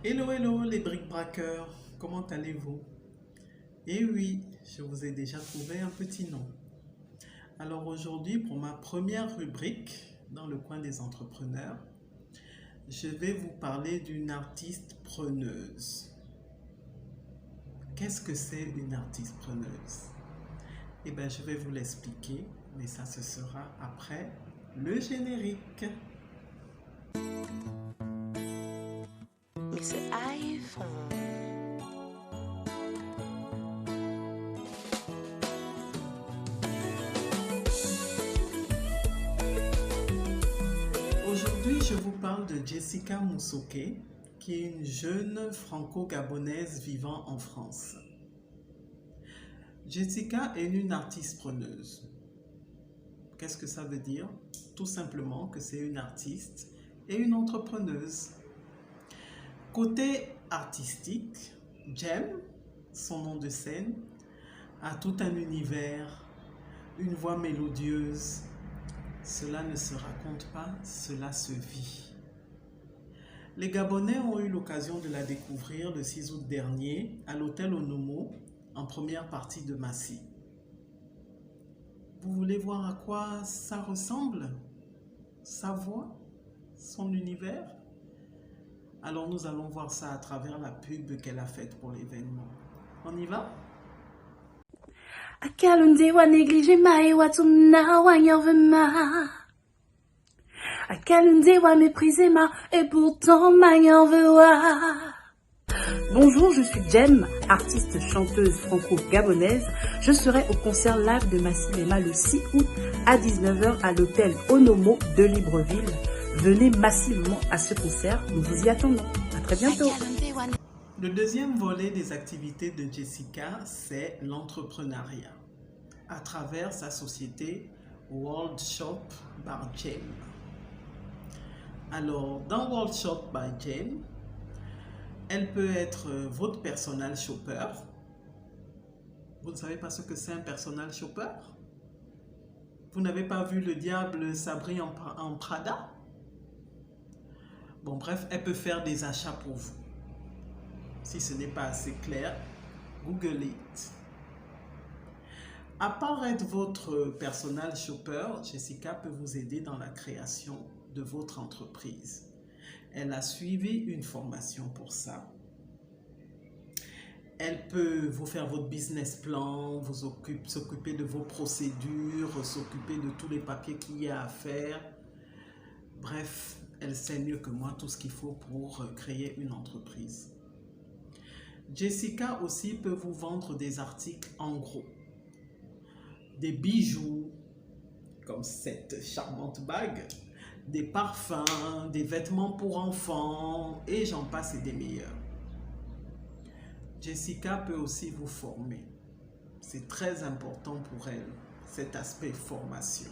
Hello, hello les bric-braqueurs, comment allez-vous? Eh oui, je vous ai déjà trouvé un petit nom. Alors aujourd'hui, pour ma première rubrique dans le coin des entrepreneurs, je vais vous parler d'une artiste preneuse. Qu'est-ce que c'est une artiste preneuse? Eh bien, je vais vous l'expliquer, mais ça ce sera après le générique. Mix iPhone. Aujourd'hui, je vous parle de Jessica Moussoké, qui est une jeune franco-gabonaise vivant en France. Jessica est une artiste preneuse. Qu'est-ce que ça veut dire? Tout simplement que c'est une artiste et une entrepreneuse. Côté artistique, Jem, son nom de scène, a tout un univers, une voix mélodieuse. Cela ne se raconte pas, cela se vit. Les Gabonais ont eu l'occasion de la découvrir le 6 août dernier à l'hôtel Onomo en première partie de Massy. Vous voulez voir à quoi ça ressemble? Sa voix? Son univers? Alors nous allons voir ça à travers la pub qu'elle a faite pour l'événement. On y va? Akalunde wa négligé ma et wa tuna wa ma. Akalunde wa mépriser ma et pourtant ma wa. Bonjour, je suis Jem, artiste chanteuse franco-gabonaise. Je serai au concert live de Massilema le 6 août à 19h à l'hôtel Onomo de Libreville. Venez massivement à ce concert, nous vous y attendons. À très bientôt. Le deuxième volet des activités de Jessica, c'est l'entrepreneuriat à travers sa société World Shop by Jem. Alors, dans World Shop by Jem, elle peut être votre personal shopper. Vous ne savez pas ce que c'est un personal shopper? Vous n'avez pas vu le diable s'abri en Prada? Bon, bref, elle peut faire des achats pour vous. Si ce n'est pas assez clair, Google it. À part être votre personal shopper, Jessica peut vous aider dans la création de votre entreprise. Elle a suivi une formation pour ça. Elle peut vous faire votre business plan, s'occuper de vos procédures, s'occuper de tous les papiers qu'il y a à faire. Bref, elle sait mieux que moi tout ce qu'il faut pour créer une entreprise. Jessica aussi peut vous vendre des articles en gros. Des bijoux, comme cette charmante bague, des parfums, des vêtements pour enfants, et j'en passe et des meilleurs. Jessica peut aussi vous former. C'est très important pour elle, cet aspect formation.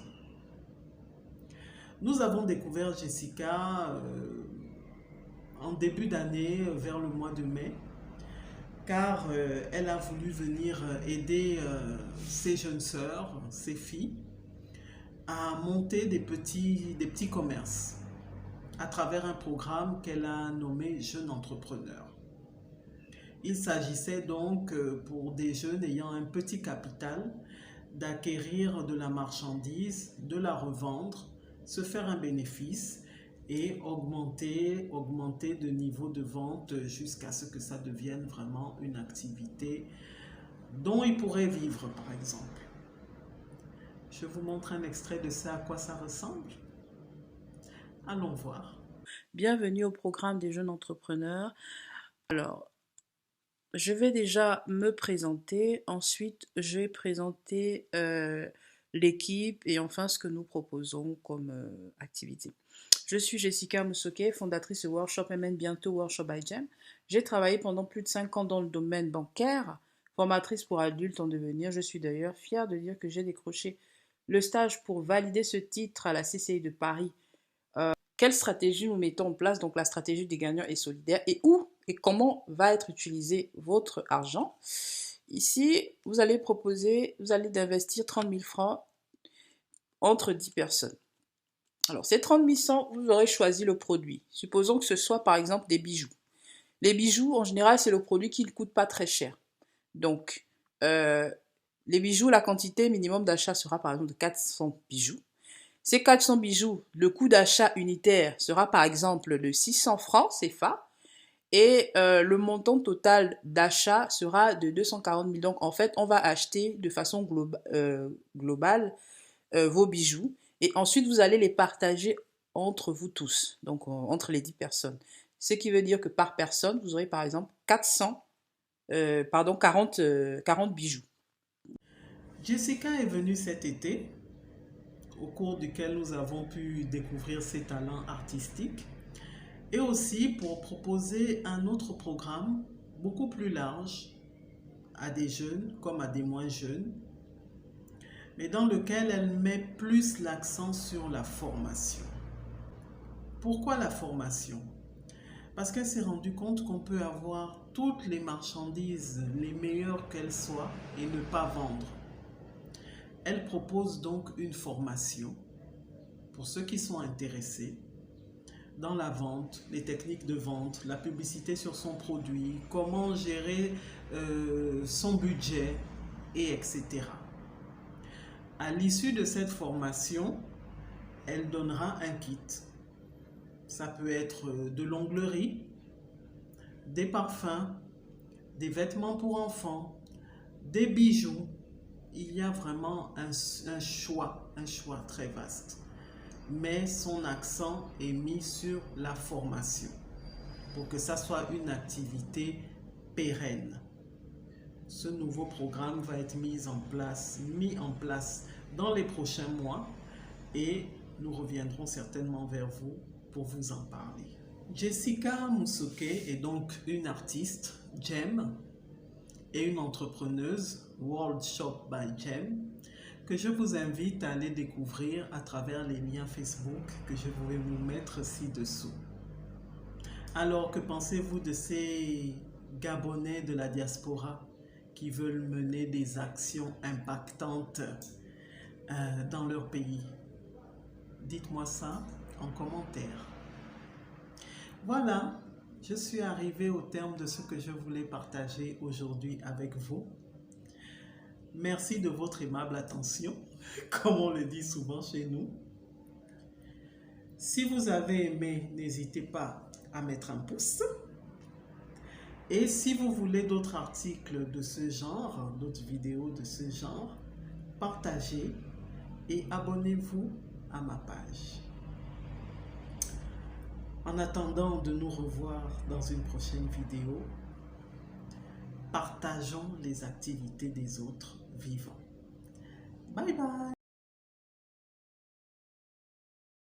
Nous avons découvert Jessica en début d'année, vers le mois de mai, car elle a voulu venir aider ses jeunes sœurs, ses filles, à monter des petits commerces à travers un programme qu'elle a nommé Jeunes Entrepreneurs. Il s'agissait donc pour des jeunes ayant un petit capital d'acquérir de la marchandise, de la revendre, se faire un bénéfice et augmenter de niveau de vente jusqu'à ce que ça devienne vraiment une activité dont ils pourraient vivre, par exemple. Je vous montre un extrait de ça, à quoi ça ressemble. Allons voir. Bienvenue au programme des jeunes entrepreneurs. Alors, je vais déjà me présenter, ensuite je vais présenter l'équipe et enfin ce que nous proposons comme activité. Je suis Jessica Moussoké, fondatrice de Workshop et même bientôt Workshop by Jem. J'ai travaillé pendant plus de 5 ans dans le domaine bancaire, formatrice pour adultes en devenir. Je suis d'ailleurs fière de dire que j'ai décroché le stage pour valider ce titre à la CCI de Paris. Quelle stratégie nous mettons en place? Donc la stratégie des gagnants et solidaires, et où et comment va être utilisé votre argent. Ici, vous allez d'investir 30 000 francs entre 10 personnes. Alors, ces 30 000 francs, vous aurez choisi le produit. Supposons que ce soit par exemple des bijoux. Les bijoux, en général, c'est le produit qui ne coûte pas très cher. Donc, les bijoux, la quantité minimum d'achat sera par exemple de 400 bijoux. Ces 400 bijoux, le coût d'achat unitaire sera par exemple de 600 francs CFA et le montant total d'achat sera de 240 000. Donc en fait, on va acheter de façon globale vos bijoux et ensuite vous allez les partager entre vous tous, donc entre les 10 personnes. Ce qui veut dire que par personne, vous aurez par exemple 40 bijoux. Jessica est venue cet été, au cours duquel nous avons pu découvrir ses talents artistiques, et aussi pour proposer un autre programme beaucoup plus large à des jeunes comme à des moins jeunes, mais dans lequel elle met plus l'accent sur la formation. Pourquoi la formation? Parce qu'elle s'est rendue compte qu'on peut avoir toutes les marchandises, les meilleures qu'elles soient, et ne pas vendre. Elle propose donc une formation pour ceux qui sont intéressés dans la vente, les techniques de vente, la publicité sur son produit, comment gérer son budget, et etc. À l'issue de cette formation, elle donnera un kit. Ça peut être de l'onglerie, des parfums, des vêtements pour enfants, des bijoux. Il y a vraiment un choix très vaste. Mais son accent est mis sur la formation pour que ça soit une activité pérenne. Ce nouveau programme va être mis en place dans les prochains mois et nous reviendrons certainement vers vous pour vous en parler. Jessica Musoke est donc une artiste, Jem, et une entrepreneuse, World Shop by Jem, que je vous invite à aller découvrir à travers les liens Facebook que je vais vous mettre ci-dessous. Alors, que pensez-vous de ces Gabonais de la diaspora qui veulent mener des actions impactantes dans leur pays? Dites-moi ça en commentaire. Voilà, je suis arrivée au terme de ce que je voulais partager aujourd'hui avec vous. Merci de votre aimable attention, comme on le dit souvent chez nous. Si vous avez aimé, n'hésitez pas à mettre un pouce. Et si vous voulez d'autres articles de ce genre, d'autres vidéos de ce genre, partagez et abonnez-vous à ma page. En attendant de nous revoir dans une prochaine vidéo, partageons les activités des autres vivants. Bye bye!